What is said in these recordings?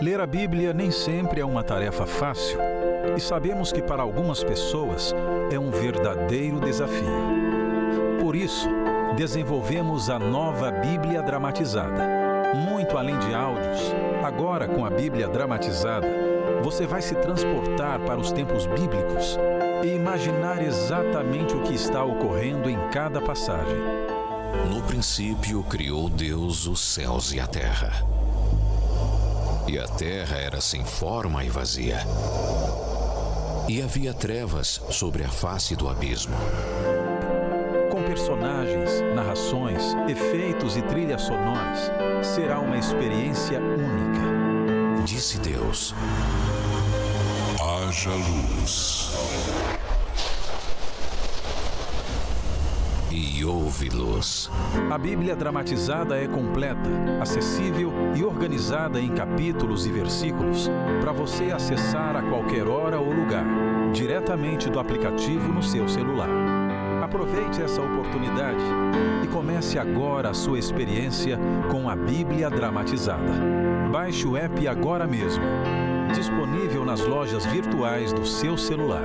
Ler a Bíblia nem sempre é uma tarefa fácil, e sabemos que para algumas pessoas é um verdadeiro desafio. Por isso, desenvolvemos a nova Bíblia Dramatizada. Muito além de áudios, agora com a Bíblia Dramatizada, você vai se transportar para os tempos bíblicos e imaginar exatamente o que está ocorrendo em cada passagem. No princípio criou Deus os céus e a terra. E a terra era sem forma e vazia. E havia trevas sobre a face do abismo. Com personagens, narrações, efeitos e trilhas sonoras, será uma experiência única. Disse Deus: haja luz. E houve luz. A Bíblia Dramatizada é completa, acessível e organizada em capítulos e versículos para você acessar a qualquer hora ou lugar, diretamente do aplicativo no seu celular. Aproveite essa oportunidade e comece agora a sua experiência com a Bíblia Dramatizada. Baixe o app agora mesmo, disponível nas lojas virtuais do seu celular.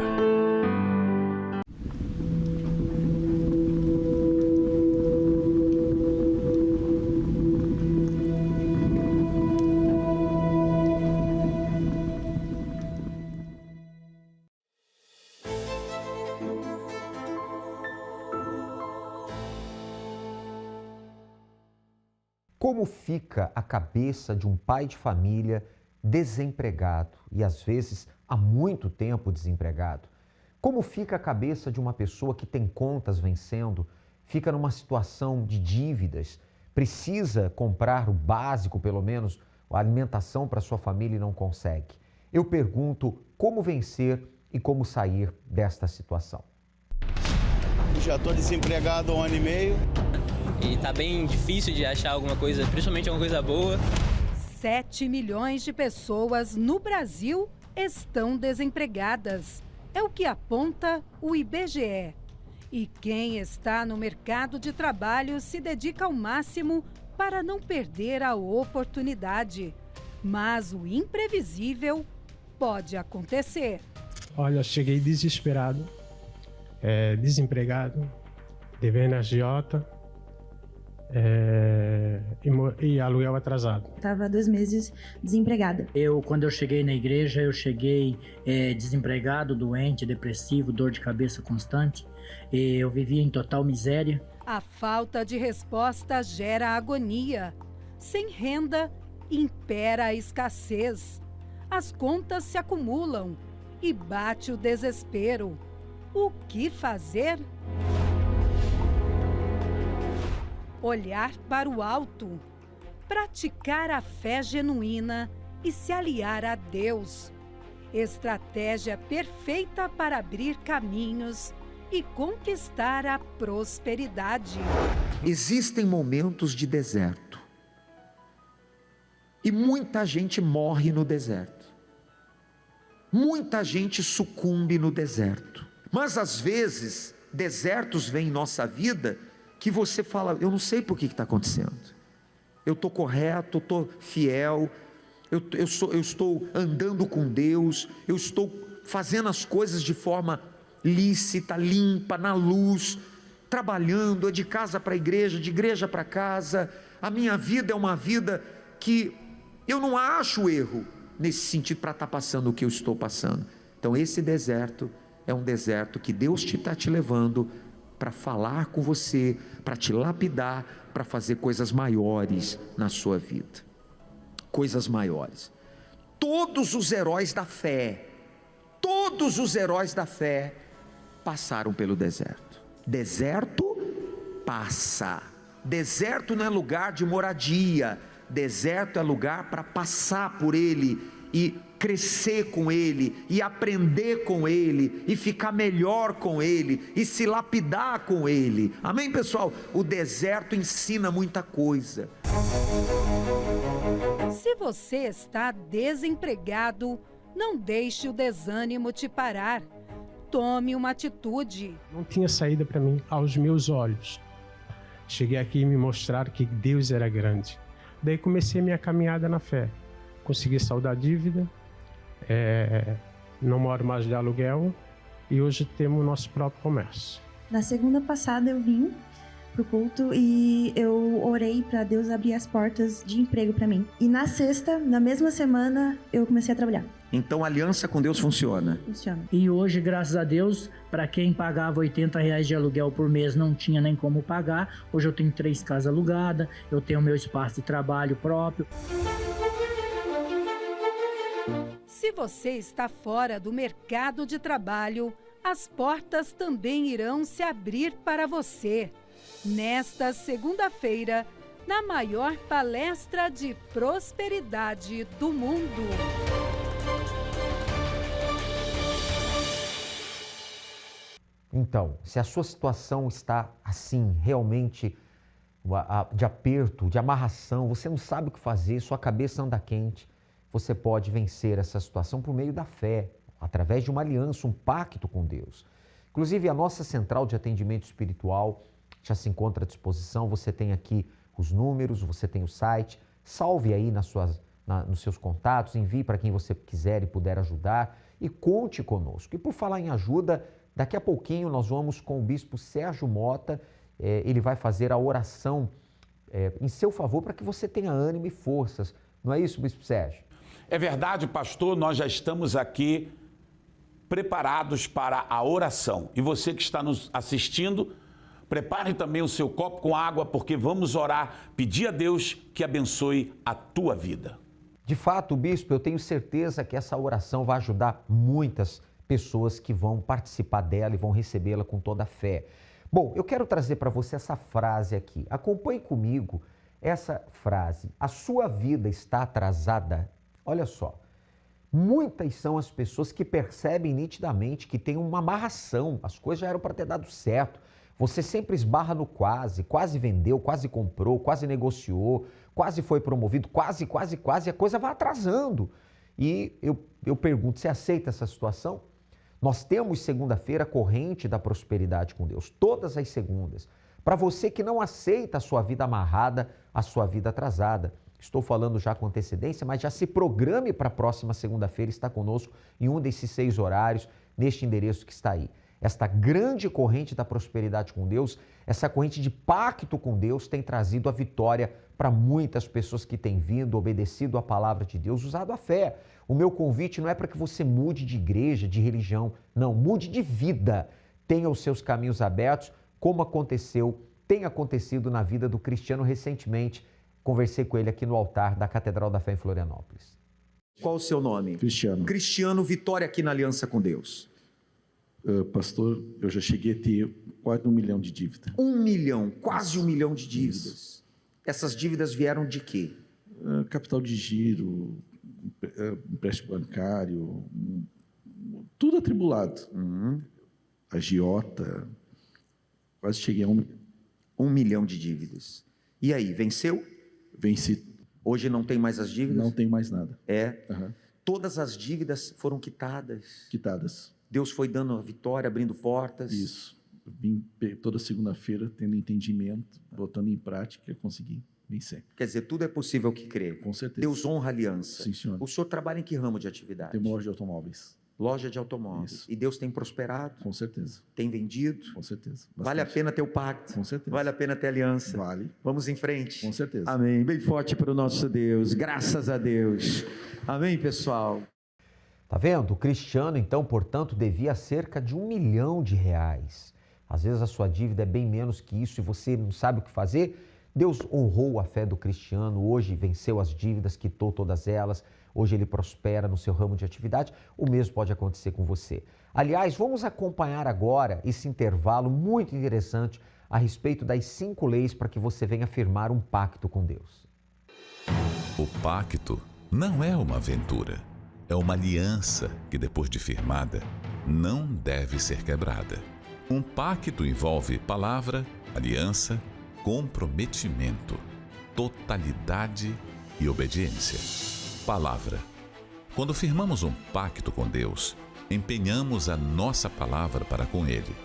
Como fica a cabeça de um pai de família desempregado e às vezes há muito tempo desempregado? Como fica a cabeça de uma pessoa que tem contas vencendo, fica numa situação de dívidas, precisa comprar o básico, pelo menos, a alimentação para sua família e não consegue? Eu pergunto como vencer e como sair desta situação. Já estou desempregado há 1 ano e meio. E tá bem difícil de achar alguma coisa, principalmente alguma coisa boa. 7 milhões de pessoas no Brasil estão desempregadas. É o que aponta o IBGE. E quem está no mercado de trabalho se dedica ao máximo para não perder a oportunidade. Mas o imprevisível pode acontecer. Olha, eu cheguei desesperado, desempregado, devendo agiota. E aluguel atrasado. Estava 2 meses desempregada. Quando eu cheguei na igreja, eu cheguei desempregado, doente, depressivo, dor de cabeça constante. Eu vivia em total miséria. A falta de resposta gera agonia. Sem renda, impera a escassez. As contas se acumulam e bate o desespero. O que fazer? Olhar para o alto, praticar a fé genuína e se aliar a Deus. Estratégia perfeita para abrir caminhos e conquistar a prosperidade. Existem momentos de deserto. E muita gente morre no deserto. Muita gente sucumbe no deserto. Mas às vezes, desertos vêm em nossa vida que você fala, eu não sei por que está acontecendo. Eu estou correto, eu estou fiel, eu estou andando com Deus, eu estou fazendo as coisas de forma lícita, limpa, na luz, trabalhando, de casa para a igreja, de igreja para casa. A minha vida é uma vida que eu não acho erro nesse sentido para estar passando o que eu estou passando. Então esse deserto é um deserto que Deus está te levando para falar com você, para te lapidar, para fazer coisas maiores na sua vida. Coisas maiores. Todos os heróis da fé passaram pelo deserto. Deserto passa. Deserto não é lugar de moradia. Deserto é lugar para passar por ele e crescer com ele, e aprender com ele, e ficar melhor com ele, e se lapidar com ele. Amém, pessoal? O deserto ensina muita coisa. Se você está desempregado, não deixe o desânimo te parar. Tome uma atitude. Não tinha saída para mim aos meus olhos. Cheguei aqui e me mostraram que Deus era grande. Daí comecei minha caminhada na fé. consegui saldar a dívida, não moro mais de aluguel e hoje temos o nosso próprio comércio. Na segunda passada eu vim pro culto e eu orei para Deus abrir as portas de emprego para mim. E na sexta, na mesma semana, eu comecei a trabalhar. Então a aliança com Deus funciona. Funciona. E hoje, graças a Deus, para quem pagava R$80 de aluguel por mês não tinha nem como pagar. Hoje eu tenho 3 casas alugadas, eu tenho meu espaço de trabalho próprio. Se você está fora do mercado de trabalho, as portas também irão se abrir para você. Nesta segunda-feira, na maior palestra de prosperidade do mundo. Então, se a sua situação está assim, realmente de aperto, de amarração, você não sabe o que fazer, sua cabeça anda quente, você pode vencer essa situação por meio da fé, através de uma aliança, um pacto com Deus. Inclusive, a nossa central de atendimento espiritual já se encontra à disposição. Você tem aqui os números, você tem o site. Salve aí nos seus contatos, envie para quem você quiser e puder ajudar e conte conosco. E por falar em ajuda, daqui a pouquinho nós vamos com o bispo Sérgio Mota. Ele vai fazer a oração em seu favor para que você tenha ânimo e forças. Não é isso, bispo Sérgio? É verdade, pastor, nós já estamos aqui preparados para a oração. E você que está nos assistindo, prepare também o seu copo com água, porque vamos orar, pedir a Deus que abençoe a tua vida. De fato, bispo, eu tenho certeza que essa oração vai ajudar muitas pessoas que vão participar dela e vão recebê-la com toda a fé. Bom, eu quero trazer para você essa frase aqui. Acompanhe comigo essa frase. A sua vida está atrasada? Olha só. Muitas são as pessoas que percebem nitidamente que tem uma amarração, as coisas já eram para ter dado certo. Você sempre esbarra no quase vendeu, quase comprou, quase negociou, quase foi promovido, quase, a coisa vai atrasando. E eu pergunto, você aceita essa situação? Nós temos segunda-feira corrente da prosperidade com Deus, todas as segundas. Para você que não aceita a sua vida amarrada, a sua vida atrasada. Estou falando já com antecedência, mas já se programe para a próxima segunda-feira, está conosco em um desses 6 horários, neste endereço que está aí. Esta grande corrente da prosperidade com Deus, essa corrente de pacto com Deus tem trazido a vitória para muitas pessoas que têm vindo, obedecido à palavra de Deus, usado a fé. O meu convite não é para que você mude de igreja, de religião, não, mude de vida. Tenha os seus caminhos abertos, como tem acontecido na vida do Cristiano recentemente. Conversei com ele aqui no altar da Catedral da Fé em Florianópolis. Qual o seu nome? Cristiano. Cristiano, vitória aqui na aliança com Deus. Pastor, eu já cheguei a ter quase 1 milhão de dívida. 1 milhão, quase 1 milhão de dívidas. Isso. Essas dívidas vieram de quê? Capital de giro, empréstimo bancário, tudo atribulado. Agiota, quase cheguei a 1 milhão. 1 milhão de dívidas. E aí, venceu? Venci. Hoje não tem mais as dívidas? Não tem mais nada. Todas as dívidas foram quitadas? Quitadas. Deus foi dando a vitória, abrindo portas? Isso. Vim toda segunda-feira tendo entendimento, botando em prática, consegui vencer. Quer dizer, tudo é possível que crê. Com certeza. Deus honra a aliança. Sim, senhor. O senhor trabalha em que ramo de atividade? Tem uma loja de automóveis. Loja de automóveis. Isso. E Deus tem prosperado? Com certeza. Tem vendido? Com certeza. Bastante. Vale a pena ter o pacto? Com certeza. Vale a pena ter aliança? Vale. Vamos em frente? Com certeza. Amém. Bem forte para o nosso Deus. Graças a Deus. Amém, pessoal? Tá vendo? O Cristiano, então, portanto, devia cerca de R$1 milhão. Às vezes a sua dívida é bem menos que isso e você não sabe o que fazer. Deus honrou a fé do Cristiano, hoje venceu as dívidas, quitou todas elas, hoje ele prospera no seu ramo de atividade. O mesmo pode acontecer com você. Aliás, vamos acompanhar agora esse intervalo muito interessante a respeito das 5 leis para que você venha firmar um pacto com Deus. O pacto não é uma aventura, é uma aliança que, depois de firmada, não deve ser quebrada. Um pacto envolve palavra, aliança, comprometimento, totalidade e obediência. Palavra. Quando firmamos um pacto com Deus, empenhamos a nossa palavra para com Ele.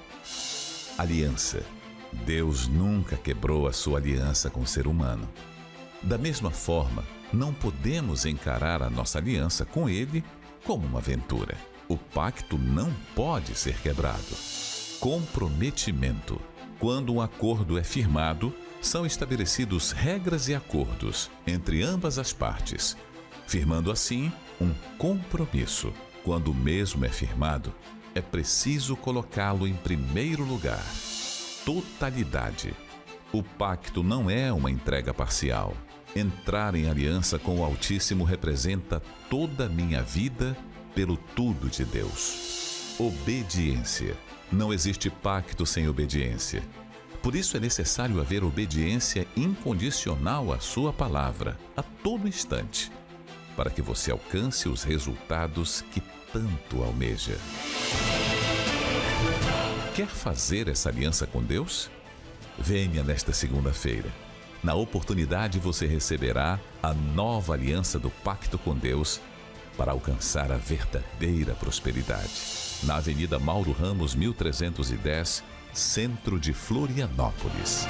Aliança. Deus nunca quebrou a sua aliança com o ser humano. Da mesma forma, não podemos encarar a nossa aliança com Ele como uma aventura. O pacto não pode ser quebrado. Comprometimento. Quando um acordo é firmado, são estabelecidos regras e acordos entre ambas as partes, firmando assim um compromisso. Quando o mesmo é firmado, é preciso colocá-lo em primeiro lugar. Totalidade. O pacto não é uma entrega parcial. Entrar em aliança com o Altíssimo representa toda a minha vida pelo tudo de Deus. Obediência. Não existe pacto sem obediência. Por isso é necessário haver obediência incondicional à sua palavra, a todo instante, para que você alcance os resultados que tanto almeja. Quer fazer essa aliança com Deus? Venha nesta segunda-feira. Na oportunidade você receberá a nova aliança do pacto com Deus para alcançar a verdadeira prosperidade. Na Avenida Mauro Ramos, 1310, centro de Florianópolis.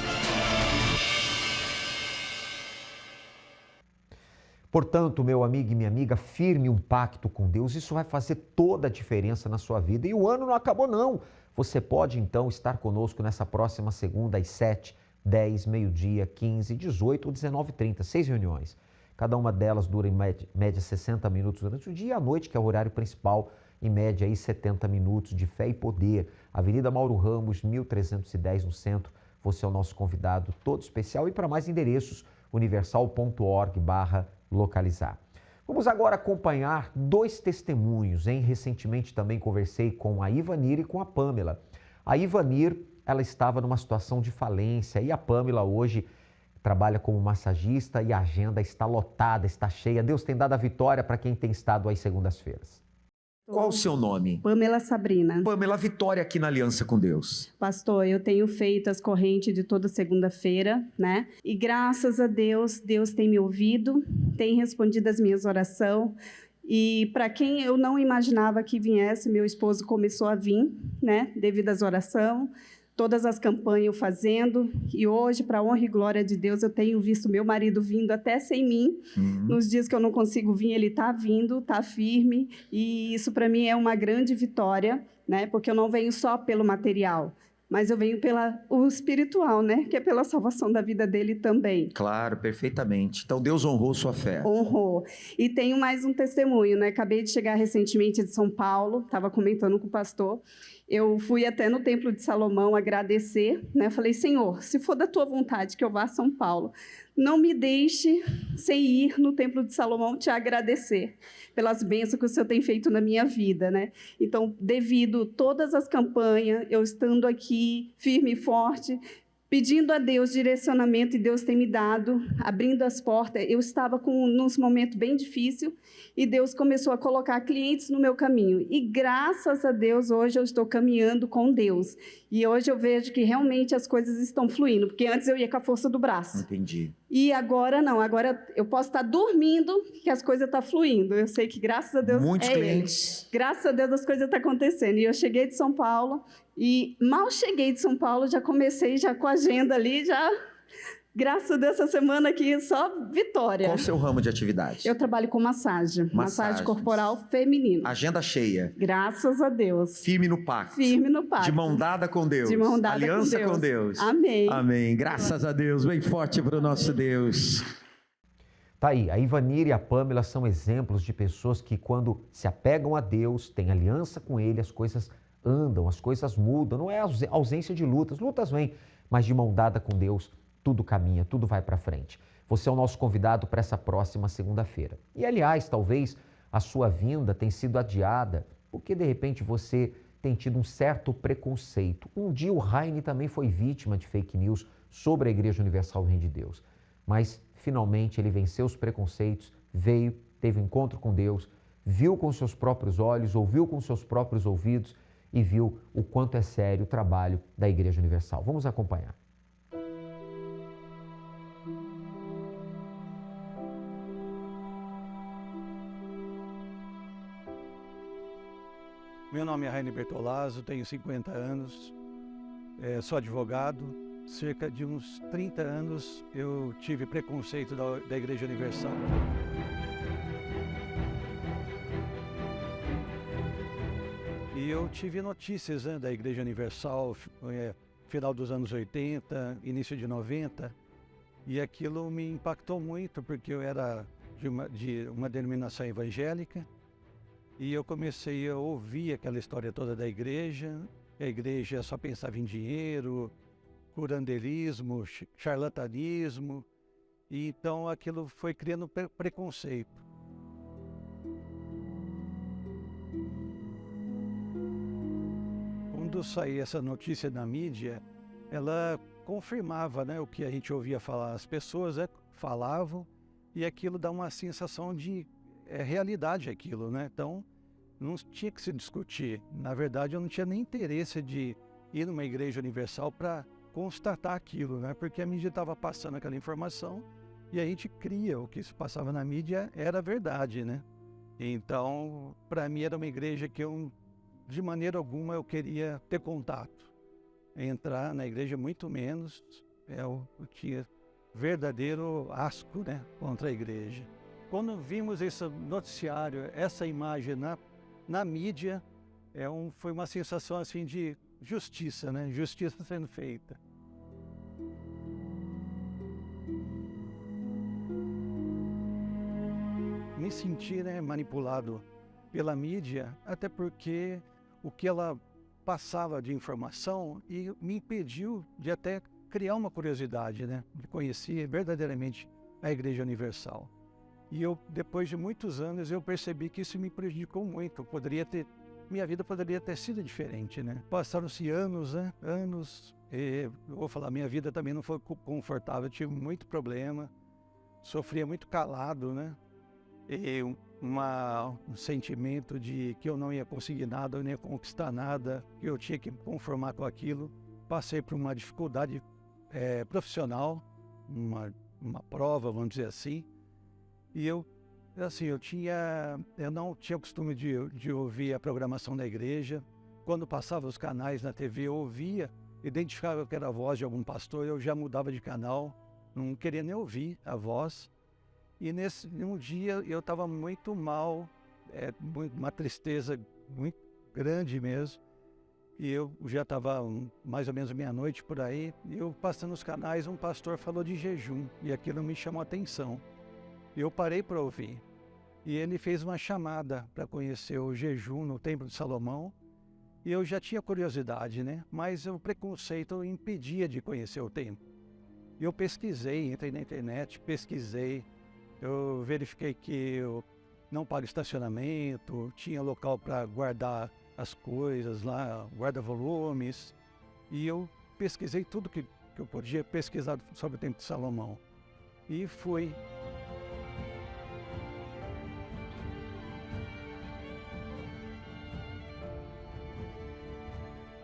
Portanto, meu amigo e minha amiga, firme um pacto com Deus. Isso vai fazer toda a diferença na sua vida. E o ano não acabou, não. Você pode, então, estar conosco nessa próxima segunda, às 7, 10, meio-dia, 15, 18 ou 19h30. 6 reuniões. Cada uma delas dura em média 60 minutos durante o dia e à noite, que é o horário principal, em média aí 70 minutos de fé e poder. Avenida Mauro Ramos, 1310, no centro. Você é o nosso convidado todo especial. E para mais endereços, universal.org/localizar. Vamos agora acompanhar 2 testemunhos, hein? Recentemente também conversei com a Ivanir e com a Pamela. A Ivanir, ela estava numa situação de falência e a Pamela hoje trabalha como massagista e a agenda está lotada, está cheia. Deus tem dado a vitória para quem tem estado às segundas-feiras. Qual o seu nome? Pamela Sabrina. Pamela, vitória aqui na Aliança com Deus. Pastor, eu tenho feito as correntes de toda segunda-feira, né? E graças a Deus, Deus tem me ouvido, tem respondido as minhas orações. E para quem eu não imaginava que viesse, meu esposo começou a vir, né? Devido às orações, todas as campanhas eu fazendo. E hoje, para a honra e glória de Deus, eu tenho visto meu marido vindo até sem mim. Nos dias que eu não consigo vir, ele está vindo, está firme. E isso para mim é uma grande vitória, né? Porque eu não venho só pelo material, mas eu venho pelo espiritual, né? Que é pela salvação da vida dele também. Claro, perfeitamente. Então Deus honrou sua fé. Honrou. E tenho mais um testemunho, né? Acabei de chegar recentemente de São Paulo, estava comentando com o pastor. Eu fui até no Templo de Salomão agradecer, né? Falei, Senhor, se for da tua vontade que eu vá a São Paulo, não me deixe sem ir no Templo de Salomão te agradecer pelas bênçãos que o Senhor tem feito na minha vida, né? Então, devido todas as campanhas, eu estando aqui firme e forte, pedindo a Deus direcionamento, e Deus tem me dado, abrindo as portas. Eu estava num momento bem difícil e Deus começou a colocar clientes no meu caminho. E graças a Deus, hoje eu estou caminhando com Deus. E hoje eu vejo que realmente as coisas estão fluindo, porque antes eu ia com a força do braço. Entendi. E agora não, agora eu posso estar dormindo que as coisas estão fluindo. Eu sei que graças a Deus muitos clientes. Graças a Deus as coisas estão acontecendo. E eu cheguei de São Paulo e mal cheguei de São Paulo, já comecei já com a agenda ali, já graças a Deus essa semana aqui só vitória. Qual o seu ramo de atividade? Eu trabalho com massagem corporal feminina. Agenda cheia. Graças a Deus. Firme no pacto. Firme no pacto. De mão dada com Deus. De mão dada Aliança com Deus. Amém. Amém. Graças a Deus. Bem forte para o nosso Deus. Tá aí, a Ivanir e a Pamela são exemplos de pessoas que quando se apegam a Deus, têm aliança com Ele, as coisas andam, as coisas mudam. Não é ausência de lutas, lutas vêm, mas de mão dada com Deus, tudo caminha, tudo vai para frente. Você é o nosso convidado para essa próxima segunda-feira. E, aliás, talvez a sua vinda tenha sido adiada porque, de repente, você tem tido um certo preconceito. Um dia o Raine também foi vítima de fake news sobre a Igreja Universal do Reino de Deus. Mas, finalmente, ele venceu os preconceitos, veio, teve um encontro com Deus, viu com seus próprios olhos, ouviu com seus próprios ouvidos e viu o quanto é sério o trabalho da Igreja Universal. Vamos acompanhar. Meu nome é Raine Bertolazzo, tenho 50 anos, sou advogado cerca de uns 30 anos, eu tive preconceito da Igreja Universal. E eu tive notícias, né, da Igreja Universal, final dos anos 80, início de 90, e aquilo me impactou muito, porque eu era de uma denominação evangélica, e eu comecei a ouvir aquela história toda da igreja. A igreja só pensava em dinheiro, curanderismo, charlatanismo, e então aquilo foi criando preconceito. Quando saía essa notícia na mídia, ela confirmava, né, o que a gente ouvia falar. As pessoas falavam e aquilo dá uma sensação de realidade aquilo, né? Então, não tinha que se discutir. Na verdade, eu não tinha nem interesse de ir numa igreja universal para constatar aquilo, né? Porque a mídia estava passando aquela informação e a gente cria o que se passava na mídia era verdade, né? Então, para mim era uma igreja que eu, de maneira alguma, eu queria ter contato. Entrar na igreja muito menos, eu tinha verdadeiro asco, né, contra a igreja. Quando vimos esse noticiário, essa imagem na mídia, foi uma sensação assim de justiça, né? Justiça sendo feita. Me senti, né, manipulado pela mídia, até porque o que ela passava de informação e me impediu de até criar uma curiosidade, né, de conhecer verdadeiramente a Igreja Universal. E eu, depois de muitos anos, eu percebi que isso me prejudicou muito. Minha vida poderia ter sido diferente, né? Passaram-se anos, né? Anos. Eu vou falar, minha vida também não foi confortável. Eu tive muito problema, sofria muito calado, né? E um sentimento de que eu não ia conseguir nada, eu não ia conquistar nada, que eu tinha que me conformar com aquilo. Passei por uma dificuldade profissional, uma prova, vamos dizer assim. E eu não tinha o costume de ouvir a programação da igreja. Quando passava os canais na TV, eu ouvia, identificava que era a voz de algum pastor, eu já mudava de canal, não queria nem ouvir a voz. E num dia eu estava muito mal, uma tristeza muito grande mesmo. E eu já estava mais ou menos meia-noite por aí, e eu passando os canais, um pastor falou de jejum, e aquilo me chamou a atenção. Eu parei para ouvir. E ele fez uma chamada para conhecer o jejum no Templo de Salomão. E eu já tinha curiosidade, né? Mas o preconceito impedia de conhecer o templo. E eu pesquisei, entrei na internet, pesquisei. Eu verifiquei que eu não pago estacionamento, tinha local para guardar as coisas lá, guarda-volumes. E eu pesquisei tudo que eu podia pesquisar sobre o Templo de Salomão. E fui.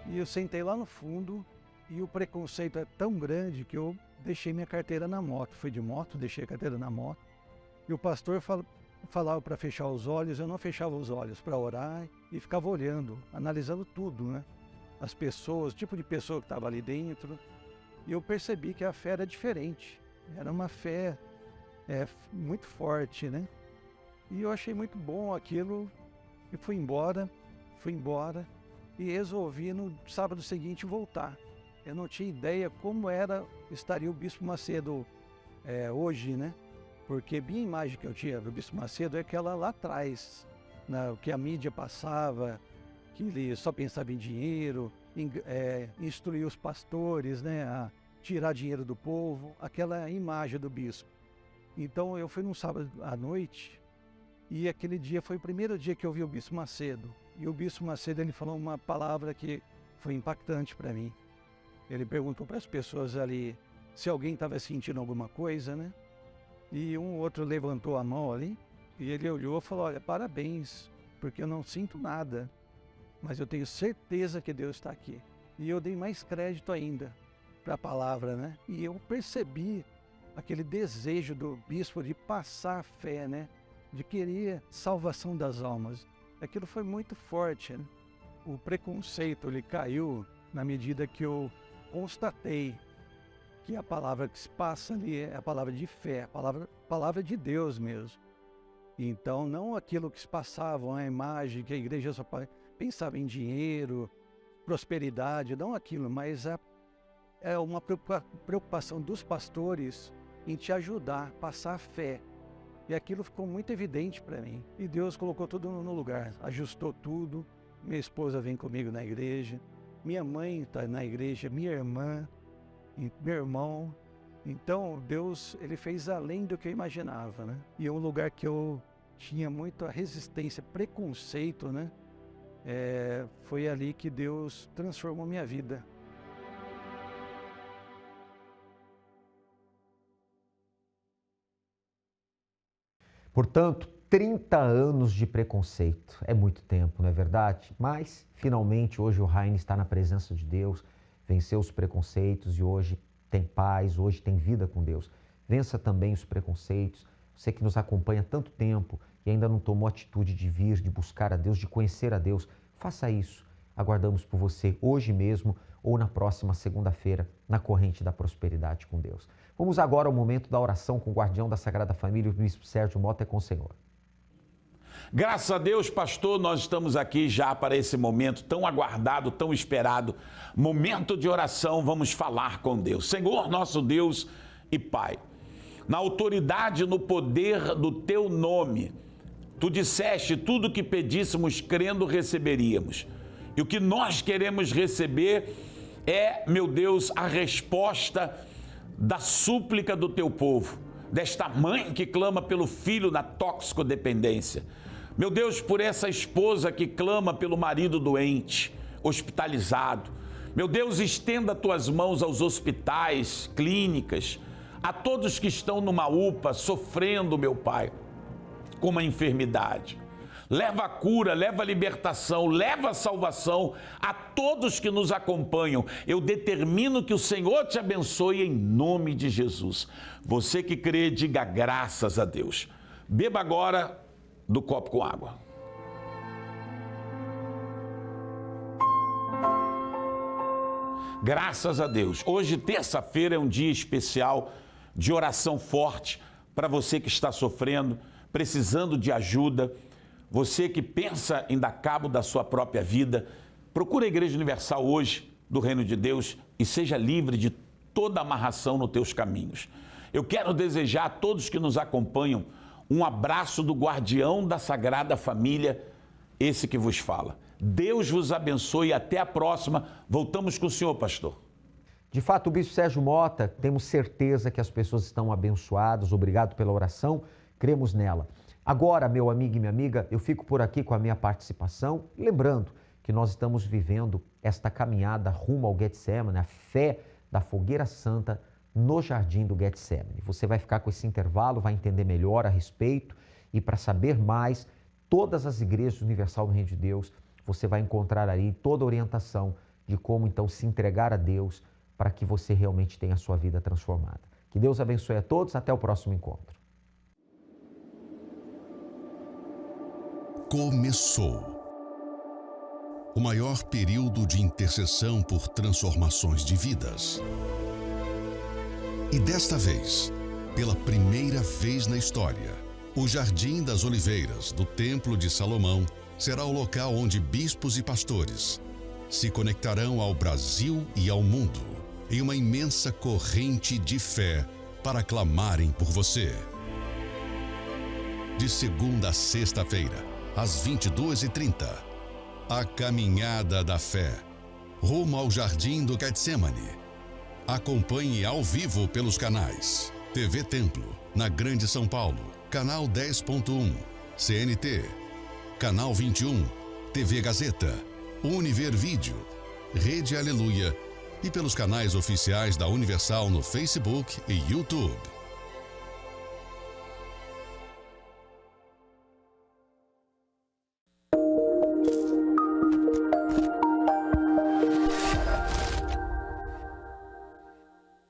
E eu sentei lá no fundo e o preconceito é tão grande que eu deixei minha carteira na moto. Fui de moto, deixei a carteira na moto. E o pastor falava para fechar os olhos, eu não fechava os olhos para orar e ficava olhando, analisando tudo, né? As pessoas, o tipo de pessoa que estava ali dentro. E eu percebi que a fé era diferente. Era uma fé muito forte, né? E eu achei muito bom aquilo e fui embora. E resolvi no sábado seguinte voltar. Eu não tinha ideia como estaria o Bispo Macedo hoje, né? Porque a minha imagem que eu tinha do Bispo Macedo é aquela lá atrás, o que a mídia passava, que ele só pensava em dinheiro, instruir os pastores, né, a tirar dinheiro do povo, aquela imagem do bispo. Então eu fui num sábado à noite e aquele dia foi o primeiro dia que eu vi o Bispo Macedo. E o Bispo Macedo, ele falou uma palavra que foi impactante para mim. Ele perguntou para as pessoas ali se alguém estava sentindo alguma coisa, né? E um outro levantou a mão ali e ele olhou e falou, olha, parabéns, porque eu não sinto nada, mas eu tenho certeza que Deus está aqui. E eu dei mais crédito ainda para a palavra, né? E eu percebi aquele desejo do bispo de passar a fé, né? De querer salvação das almas. Aquilo foi muito forte, né? O preconceito, ele caiu na medida que eu constatei que a palavra que se passa ali é a palavra de fé, a palavra de Deus mesmo. Então, não aquilo que se passava, a imagem, que a igreja só pensava em dinheiro, prosperidade, não aquilo, mas é uma preocupação dos pastores em te ajudar a passar a fé. E aquilo ficou muito evidente para mim. E Deus colocou tudo no lugar, ajustou tudo. Minha esposa vem comigo na igreja, minha mãe está na igreja, minha irmã, meu irmão. Então, Deus, ele fez além do que eu imaginava, né? E é um lugar que eu tinha muita resistência, preconceito, né? Foi ali que Deus transformou minha vida. Portanto, 30 anos de preconceito. É muito tempo, não é verdade? Mas, finalmente, hoje o Raine está na presença de Deus, venceu os preconceitos e hoje tem paz, hoje tem vida com Deus. Vença também os preconceitos. Você que nos acompanha há tanto tempo e ainda não tomou atitude de vir, de buscar a Deus, de conhecer a Deus, faça isso. Aguardamos por você hoje mesmo ou na próxima segunda-feira, na Corrente da Prosperidade com Deus. Vamos agora ao momento da oração com o guardião da Sagrada Família, o Bispo Sérgio Mota, com o Senhor. Graças a Deus, pastor, nós estamos aqui já para esse momento tão aguardado, tão esperado, momento de oração. Vamos falar com Deus. Senhor, nosso Deus e Pai, na autoridade, no poder do teu nome, tu disseste: tudo que pedíssemos crendo receberíamos. E o que nós queremos receber é, meu Deus, a resposta da súplica do teu povo, desta mãe que clama pelo filho na toxicodependência. Meu Deus, por essa esposa que clama pelo marido doente, hospitalizado. Meu Deus, estenda tuas mãos aos hospitais, clínicas, a todos que estão numa UPA sofrendo, meu Pai, com uma enfermidade. Leva a cura, leva a libertação, leva a salvação a todos que nos acompanham. Eu determino que o Senhor te abençoe em nome de Jesus. Você que crê, diga graças a Deus. Beba agora do copo com água. Graças a Deus. Hoje, terça-feira, é um dia especial de oração forte para você que está sofrendo, precisando de ajuda. Você que pensa em dar cabo da sua própria vida, procura a Igreja Universal hoje do Reino de Deus e seja livre de toda amarração nos teus caminhos. Eu quero desejar a todos que nos acompanham um abraço do guardião da Sagrada Família, esse que vos fala. Deus vos abençoe e até a próxima. Voltamos com o senhor, pastor. De fato, o Bispo Sérgio Mota, temos certeza que as pessoas estão abençoadas. Obrigado pela oração, cremos nela. Agora, meu amigo e minha amiga, eu fico por aqui com a minha participação, lembrando que nós estamos vivendo esta caminhada rumo ao Getsemane, a fé da fogueira santa no jardim do Getsemane. Você vai ficar com esse intervalo, vai entender melhor a respeito e para saber mais, todas as igrejas Universal do Reino de Deus, você vai encontrar aí toda a orientação de como então se entregar a Deus para que você realmente tenha a sua vida transformada. Que Deus abençoe a todos, até o próximo encontro. Começou o maior período de intercessão por transformações de vidas. E desta vez, pela primeira vez na história, o Jardim das Oliveiras do Templo de Salomão será o local onde bispos e pastores se conectarão ao Brasil e ao mundo em uma imensa corrente de fé para clamarem por você. De segunda a sexta-feira, às 22h30, a Caminhada da Fé, rumo ao Jardim do Getsemane. Acompanhe ao vivo pelos canais TV Templo, na Grande São Paulo, canal 10.1, CNT, canal 21, TV Gazeta, Univer Vídeo, Rede Aleluia e pelos canais oficiais da Universal no Facebook e YouTube.